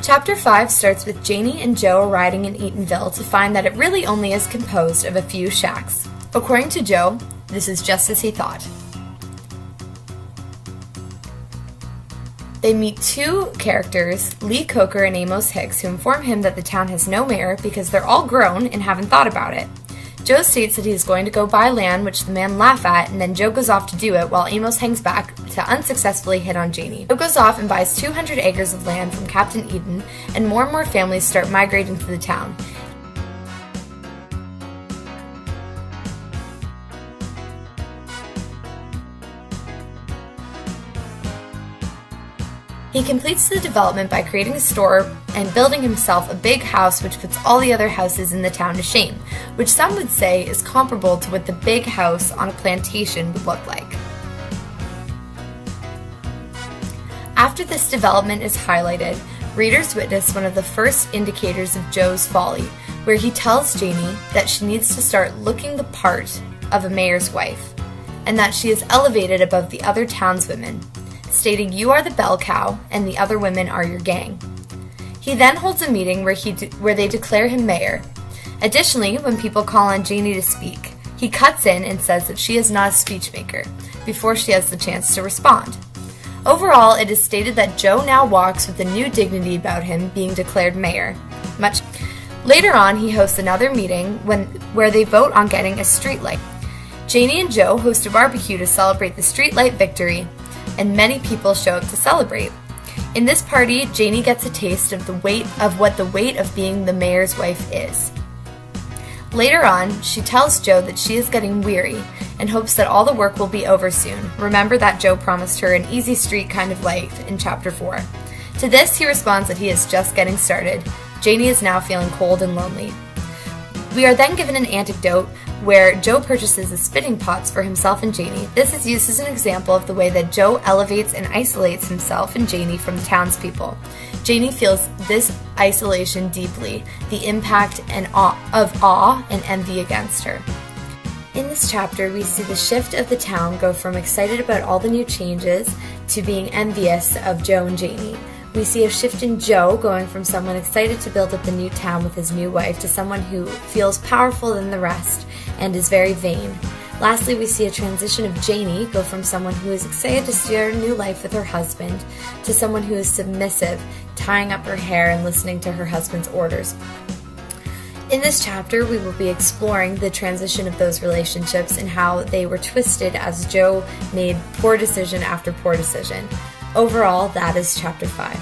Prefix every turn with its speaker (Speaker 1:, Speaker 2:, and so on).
Speaker 1: Chapter 5 starts with Janie and Joe arriving in Eatonville to find that it really only is composed of a few shacks. According to Joe, this is just as he thought. They meet two characters, Lee Coker and Amos Hicks, who inform him that the town has no mayor because they're all grown and haven't thought about it. Joe states that he is going to go buy land, which the men laugh at, and then Joe goes off to do it while Amos hangs back to unsuccessfully hit on Janie. Joe goes off and buys 200 acres of land from Captain Eden, and more families start migrating to the town. He completes the development by creating a store and building himself a big house which puts all the other houses in the town to shame, which some would say is comparable to what the big house on a plantation would look like. After this development is highlighted, readers witness one of the first indicators of Joe's folly, where he tells Janie that she needs to start looking the part of a mayor's wife, and that she is elevated above the other townswomen, stating, "You are the bell cow, and the other women are your gang." He then holds a meeting where they declare him mayor. Additionally, when people call on Janie to speak, he cuts in and says that she is not a speechmaker, before she has the chance to respond. Overall, it is stated that Joe now walks with a new dignity about him being declared mayor. Later on, he hosts another meeting where they vote on getting a streetlight. Janie and Joe host a barbecue to celebrate the streetlight victory, and many people show up to celebrate. In this party, Janie gets a taste of what the weight of being the mayor's wife is. Later on, she tells Joe that she is getting weary and hopes that all the work will be over soon. Remember that Joe promised her an easy street kind of life in Chapter 4. To this, he responds that he is just getting started. Janie is now feeling cold and lonely. We are then given an anecdote where Joe purchases the spitting pots for himself and Janie. This is used as an example of the way that Joe elevates and isolates himself and Janie from the townspeople. Janie feels this isolation deeply, the impact of awe and envy against her. In this chapter, we see the shift of the town go from excited about all the new changes to being envious of Joe and Janie. We see a shift in Joe going from someone excited to build up the new town with his new wife to someone who feels powerful than the rest and is very vain. Lastly, we see a transition of Janie go from someone who is excited to start a new life with her husband to someone who is submissive, tying up her hair and listening to her husband's orders. In this chapter, we will be exploring the transition of those relationships and how they were twisted as Joe made poor decision after poor decision. Overall, that is Chapter 5.